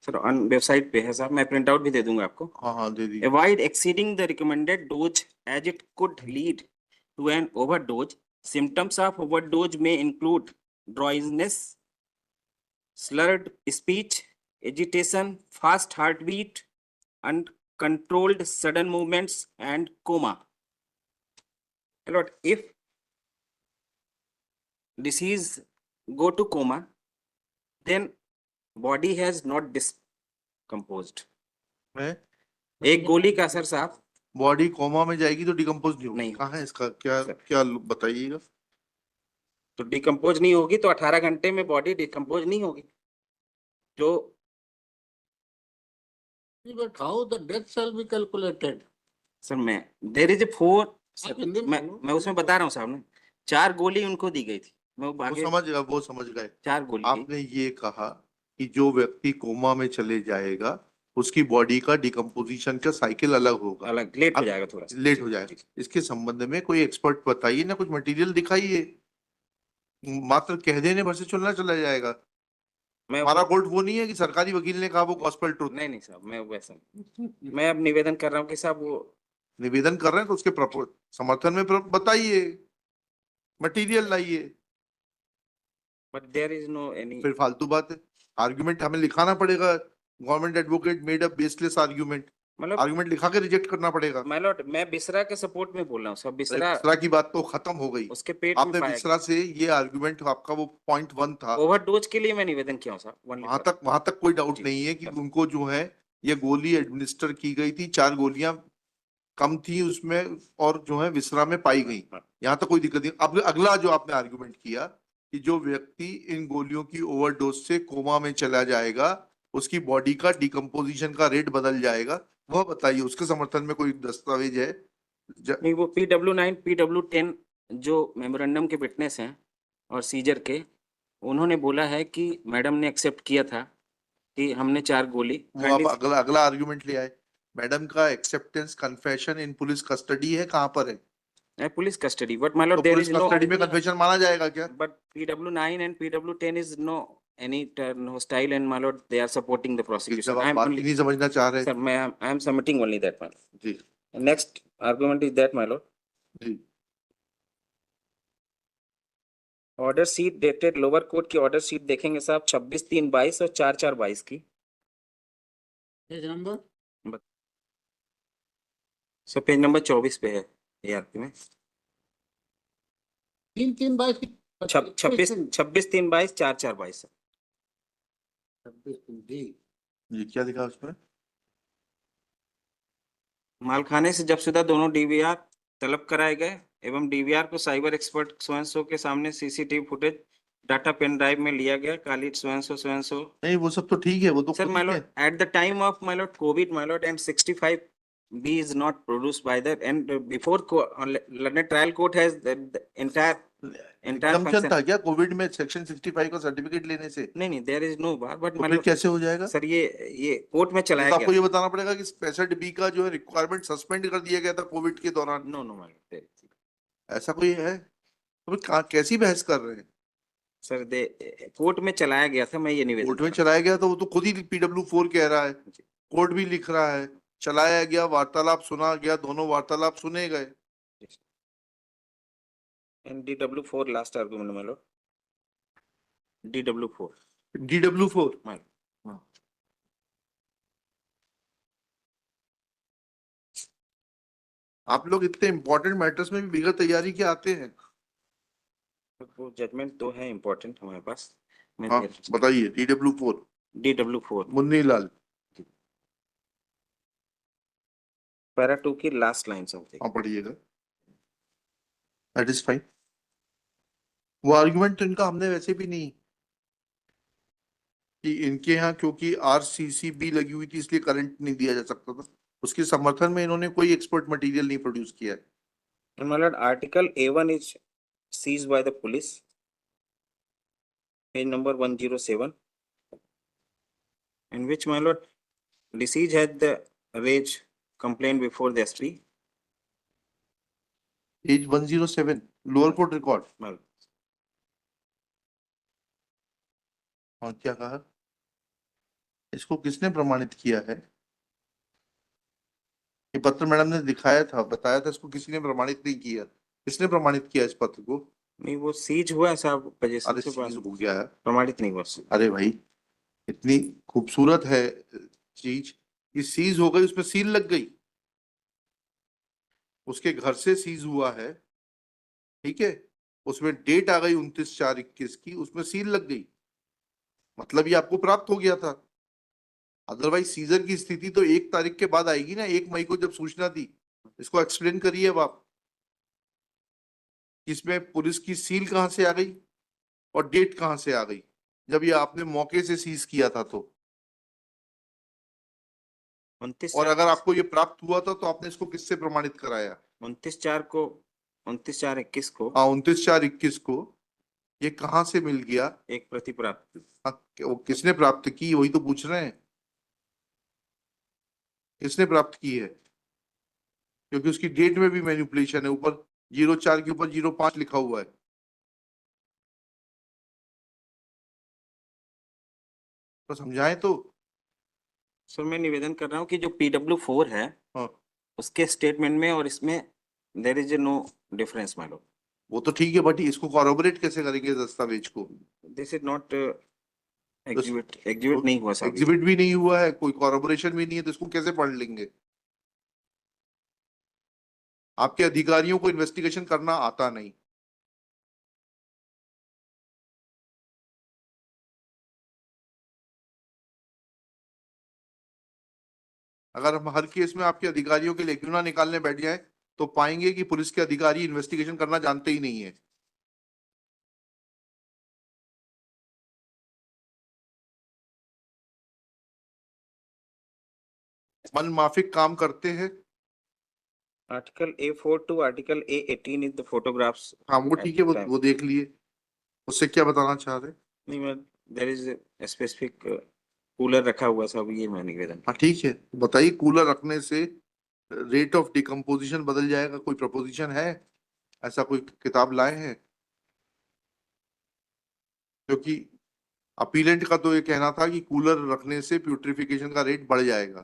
Sir on website पे है साहब, मैं प्रिंट आउट भी दे दूंगा आपको। हाँ हाँ दे दीजिए। Avoid exceeding the recommended dose as it could lead to an overdose. Symptoms of overdose में include dryness, slurred speech, agitation, fast heartbeat, uncontrolled sudden movements, and coma. Lord, if disease go to coma, then body has not discomposed. है एक गोली का असर साहब body coma में जाएगी तो डिकम्पोज नहीं होगी, नहीं कहाँ है इसका क्या सर। क्या बताइएगा। तो डिकम्पोज नहीं होगी तो 18 घंटे में बॉडी डिकम्पोज नहीं होगी। जो But how the death shall be calculated? Sir मैं देर इज ए फोर आप हिंदी में बोलो। मैं उसमें बता रहा हूँ साहब ने 4 गोली उनको दी गई थी। मैं वो वो आगे समझ गए। 4 गोली थी। आपने ये कहा कि जो व्यक्ति कोमा में चले जाएगा उसकी बॉडी का डिकम्पोजिशन का साइकिल अलग होगा, अलग लेट हो अब जाएगा थोड़ा सा। लेट हो जाएगा। इसके संबंध में कोई एक्सपर्ट बताइए ना, कुछ मटेरियल दिखाइए। मात्र कह देने भर से चलना चला जाएगा। मैं हमारा कोर्ट वो नहीं है कि सरकारी वकील ने कहा वो गॉस्पेल ट्रुथ। नहीं साहब, मैं वैसा मैं अब निवेदन कर रहा हूँ कि साहब वो निवेदन कर रहे हैं तो उसके समर्थन में बताइए, मटेरियल लाइए। But there is no any. फिर फालतू बात है, आर्गुमेंट हमें लिखाना पड़ेगा। Government advocate made a baseless argument, मतलब आर्गुमेंट लिखा के रिजेक्ट करना पड़ेगा। माय लॉर्ड, मैं बिसरा के सपोर्ट में बोल रहा हूँ साहब। बिसरा बिसरा की बात तो खत्म हो गई। उसके पेट में आपने पाया बिसरा से ये आर्गुमेंट, आपका वो पॉइंट 1 था, ओवरडोज के लिए मैं निवेदन किया हूँ साहब। वहां तक कोई डाउट जी, नहीं है कि सर। उनको जो है ये गोली एडमिनिस्टर की गई थी, 4 गोलियां कम थी उसमें और जो है विसरा में पाई गई। यहाँ तक कोई दिक्कत नहीं। अब अगला जो आपने आर्गुमेंट किया कि जो व्यक्ति इन गोलियों की ओवरडोज से कोमा में चला जाएगा उसकी बॉडी का डिकम्पोजिशन का रेट बदल जाएगा, वह बताइए। उसके समर्थन में कोई दस्तावेज है? नहीं, वो PW9 PW10 जो मेमोरेंडम के विटनेस हैं और सीजर के, उन्होंने बोला है कि मैडम ने एक्सेप्ट किया था कि हमने 4 गोली। वो आप अगला आर्गुमेंट ले आए। मैडम का acceptance confession in police custody है, कहाँ पर है? Police custody, but my lord तो there police is no. Custody में कन्फेशन माना जाएगा क्या? But PW9 and PW10 is no any turn hostile, and my lord, they are supporting the prosecution. जब I आप am बात ही only, नहीं समझना चाह रहे। sir, I am submitting only that, my lord. जी Next argument is that, my lord, जी order sheet dated lower court की ऑर्डर शीट देखेंगे साहब 26/3/22 और 4/4/22 की। Page number sir page number 24 पे है ARP में। 3/3/22 की 26/3/22 4/4/22 जी। जी क्या लिखा उसमें? मालखाने से जब्तशुदा दोनों DVR तलब कराए गए एवं DVR को साइबर एक्सपर्ट स्वयं के सामने CCTV footage data pen drive में लिया गया। कालिट स्वयं नहीं वो सब तो ठीक है, वो तो सर खुद माय ही लॉर्ड, है। At the time of my Lord Covid, my Lord, and 65B is not produced by that, and before London trial court has the entire exemption function. था क्या कोविड में section 65 का certificate लेने से? नहीं there is no bar, but तो my फिर lord, कैसे हो जाएगा? सर ये कोर्ट में तो चलाया आपको गया। ये बताना पड़ेगा कि 65B का जो है रिक्वायरमेंट सस्पेंड कर दिया गया था कोविड के दौरान। नो my lord, ऐसा कोई है? तो फिर कैसी बहस कर रहे हैं? सर दे कोर्ट में चलाया गया था, मैं ये निवेदन कोर्ट में कर चलाया गया तो वो तो खुद ही PW4 कह रहा है, कोर्ट भी लिख रहा है, चलाया गया, वार्तालाप सुना गया, दोनों वार्तालाप सुने गए। and DW4 last argument, my lord, DW4 DW4 my lord. आप लोग इतने इंपॉर्टेंट मैटर्स में भी बगैर तैयारी के आते हैं। वो जजमेंट तो है इम्पोर्टेंट हमारे पास। मैं हाँ बताइए। DW4 मुन्नी लाल पैरा 2 की लास्ट लाइन समथिंग। हाँ पढ़िएगा। That is fine. वो आर्गुमेंट तो इनका हमने वैसे भी नहीं कि इनके यहाँ क्योंकि RCCB लगी हुई थी इसलिए करंट नहीं दिया जा सकता था, उसके समर्थन में इन्होंने कोई एक्सपर्ट मटेरियल नहीं प्रोड्यूस किया है। And my lord, article A1 is seized by the police, page number 107, in which my lord, deceased had the rage complaint before the SP. Page 107 lower court record. My lord, हाँ क्या कहा? इसको किसने प्रमाणित किया है? ये पत्र मैडम ने दिखाया था, बताया था, इसको किसी ने प्रमाणित नहीं किया। किसने प्रमाणित किया इस पत्र को? नहीं, वो सीज हुआ है साहब, पोजीशन अरे से सीज बाहर हो गया है। प्रमाणित नहीं हुआ। अरे भाई, इतनी खूबसूरत है चीज, ये सीज हो गई, उसमें सील लग गई, उसके घर से सीज हुआ है, ठीक है, उसमें डेट आ गई 29/4/21 की, उसमें सील लग गई, मतलब ये आपको प्राप्त हो गया था। अदरवाइज सीजर की स्थिति तो 1 तारीख के बाद आएगी ना, 1 मई को जब सूचना दी। इसको एक्सप्लेन करिए अब आप, इसमें पुलिस की सील कहाँ से आ गई और डेट कहाँ से आ गई, जब ये आपने मौके से सीज किया था तो। 29 और 4 अगर आपको ये प्राप्त हुआ था तो आपने इसको किससे प्रमाणित कराया? 29/4/21 को हाँ, 29/4/21 को ये कहाँ से मिल गया? एक प्रति प्राप्त। हाँ, वो किसने प्राप्त की, वही तो पूछ रहे हैं, किसने प्राप्त की है? क्योंकि उसकी डेट में भी मैनिपुलेशन है, ऊपर 04 के ऊपर 05 लिखा हुआ है। तो समझाएं तो। सर मैं निवेदन कर रहा हूँ कि जो PW4 है हाँ, उसके स्टेटमेंट में और इसमें देर इज नो डिफरेंस मालूम। वो तो ठीक है, बट इसको कॉरोबोरेट कैसे करेंगे इस दस्तावेज को? दिस इज नॉट एग्जीक्यूट नहीं हुआ साहब। एग्जिबिट भी नहीं हुआ है, कोई कॉरोबोरेशन भी नहीं है, तो इसको कैसे पढ़ लेंगे? आपके अधिकारियों को इन्वेस्टिगेशन करना आता नहीं। अगर हम हर केस में आपके अधिकारियों के लेक्युना निकालने बैठ जाएं तो पाएंगे कि पुलिस के अधिकारी इन्वेस्टिगेशन करना जानते ही नहीं है। मन माफिक काम करते हैं। Article A4 to article A18 is the photographs. हाँ, वो ठीक है, वो देख लिए। उससे क्या बताना चाह रहे? नहीं मैं, देर इज स्पेसिफिक कूलर रखा हुआ साहब, ये मैं निवेदन। हाँ ठीक है, बताइए, कूलर रखने से रेट ऑफ डिकम्पोजिशन बदल जाएगा, कोई प्रपोजिशन है? ऐसा कोई किताब लाए हैं? क्योंकि अपीलेंट का तो ये कहना था कि कूलर रखने से प्यूट्रिफिकेशन का रेट बढ़ जाएगा,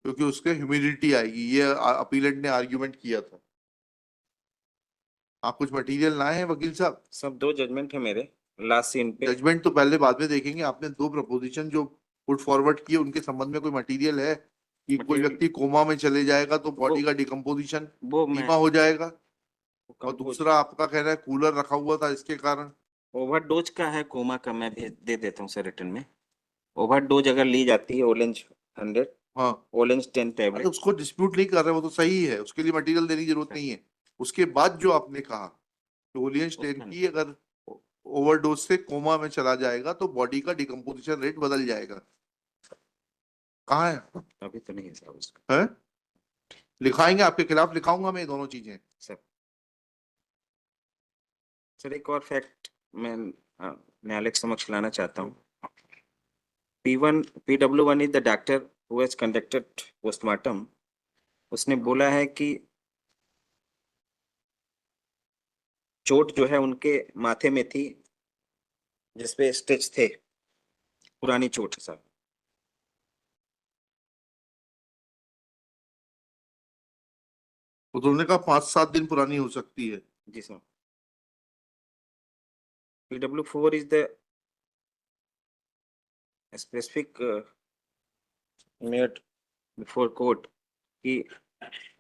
क्योंकि उसके ह्यूमिडिटी आएगी, ये अपीलेंट ने आर्ग्यूमेंट किया था। आप कुछ मटेरियल लाए हैं वकील साहब? सब 2 जजमेंट है मेरे लास्ट सीन पे। जजमेंट तो पहले बाद में देखेंगे, आपने 2 प्रपोजिशन जो पुट फॉरवर्ड किए उनके संबंध में कोई मटेरियल है कि कोई Material- व्यक्ति कोमा में चले जाएगा तो बॉडी वो- का डिकम्पोजिशन वो मैं धीमा हो जाएगा, और कंपोज दूसरा आपका कहना है कूलर रखा हुआ था इसके कारण। ओवरडोज का है, कोमा का मैं भेज दे देता हूँ सर रिटर्न में। ओवरडोज अगर ली जाती है ओलेंज 100, हाँ, ओलेंज 10 अरे टैबलेट। उसको डिस्प्यूट नहीं कर रहे, वो तो सही है, उसके लिए मटेरियल देने की जरूरत नहीं है। उसके बाद जो आपने कहा ओलियंस 10 उसका नहीं। की अगर ओवरडोज से कोमा में चला जाएगा तो बॉडी का डिकम्पोजिशन रेट बदल जाएगा, कहाँ है? अभी तो नहीं है साहब उसका। है? लिखाएंगे, आपके खिलाफ लिखाऊंगा मैं ये दोनों चीजें। सर सर एक और फैक्ट मैं न्यायालय के समक्ष लाना चाहता हूँ। PW1 is the doctor who has conducted postmortem. उसने बोला है कि चोट जो है उनके माथे में थी, जिसपे स्टिच थे, पुरानी चोट है साहब। तो तुमने कहा 5-7 दिन पुरानी हो सकती है। जी sir. PW4 is the specific made before court कि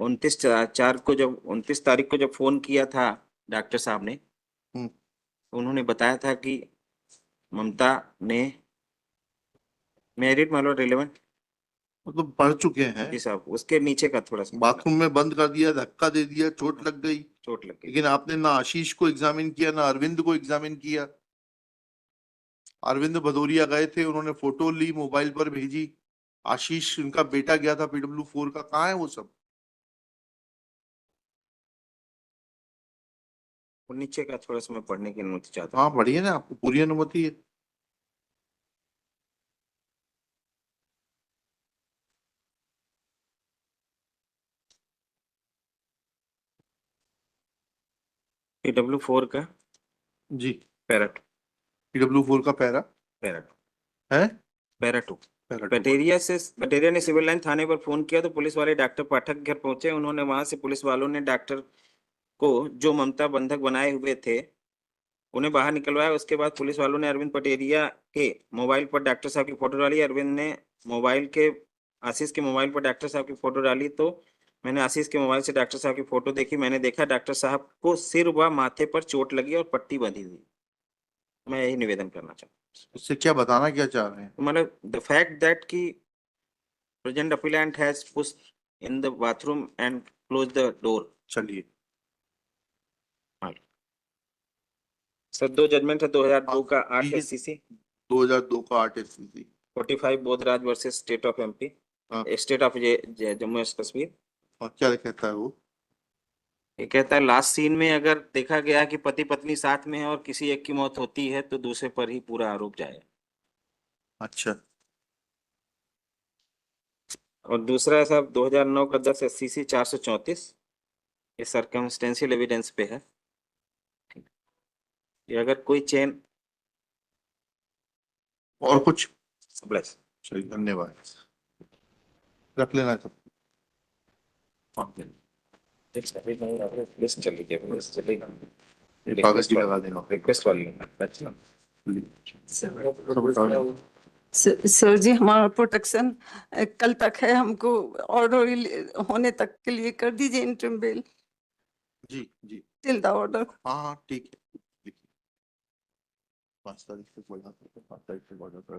29 तारीख को जब फोन किया था डॉक्टर साहब ने, हम्म, उन्होंने बताया था कि ममता ने मैरिड मानो रिलेवेंट। मतलब पढ़ चुके हैं। जी साहब, उसके नीचे का थोड़ा सा बाथरूम में बंद कर दिया, धक्का दे दिया, चोट लग गई। चोट लग गई। लेकिन आपने ना आशीष को एग्जामिन किया ना अरविंद को एग्जामिन किया। अरविंद भदौरिया गए थे, उन्होंने फोटो ली, मोबाइल पर भेजी। आशीष उनका बेटा गया था PW4 का, कहाँ है वो सब? और नीचे का थोड़ा सा मैं पढ़ने की अनुमति चाहता हाँ बढ़िया ना, आपको पूरी अनुमति है। हूँ। PW4 का जी, पैरट। PW4 का पैरा पैरट है। पैरा 2। पैरा 2। पटेरिया ने सिविल लाइन थाने पर फोन किया तो पुलिस वाले डॉक्टर पाठक घर पहुंचे। उन्होंने वहां से पुलिस वालों ने डॉक्टर को जो ममता बंधक बनाए हुए थे उन्हें बाहर निकलवाया। उसके बाद पुलिस वालों ने अरविंद पटेरिया के मोबाइल पर डॉक्टर साहब की फोटो डाली। अरविंद ने आशीष के मोबाइल पर डॉक्टर साहब की फोटो डाली तो मैंने आशीष के मोबाइल से डॉक्टर साहब की फोटो देखी। मैंने देखा डॉक्टर साहब को सिर व माथे पर चोट लगी और पट्टी बंधी हुई। मैं यही निवेदन करना चाहता हूँ। इससे क्या बताना क्या चाह रहे हैं? मतलब द फैक्ट दैट की present appellate has pushed in the bathroom and close the door. चलिए, सर 2 जजमेंट है 2002 का 8 ये एससीसी 2002 का 8 SCC। 45 Bodhraj versus state of MP, हाँ। State of Jammu and Kashmir. और क्या कहता है वो? ये कहता है लास्ट सीन में अगर देखा गया कि पति पत्नी साथ में है और किसी एक की मौत होती है तो दूसरे पर ही पूरा आरोप जाएगा। अच्छा, और दूसरा है साहब 2009 का 10 एससीसी 434, ये सर्कमस्टेंशियल एविडेंस पे है। ये अगर कोई चेन और कुछ? ब्लेस चलिए, धन्यवाद। रख लेना सब। कागज भी लगा देना। रिक्वेस्ट वाली सर जी हमारा प्रोटेक्शन कल तक है, हमको ऑर्डर होने तक के लिए कर दीजिए इंटरिम बेल जी जी, टिल द ऑर्डर। हाँ हाँ ठीक है, लिखिए। 5 तारीख तक बोला, 5 तारीख तक ऑर्डर कर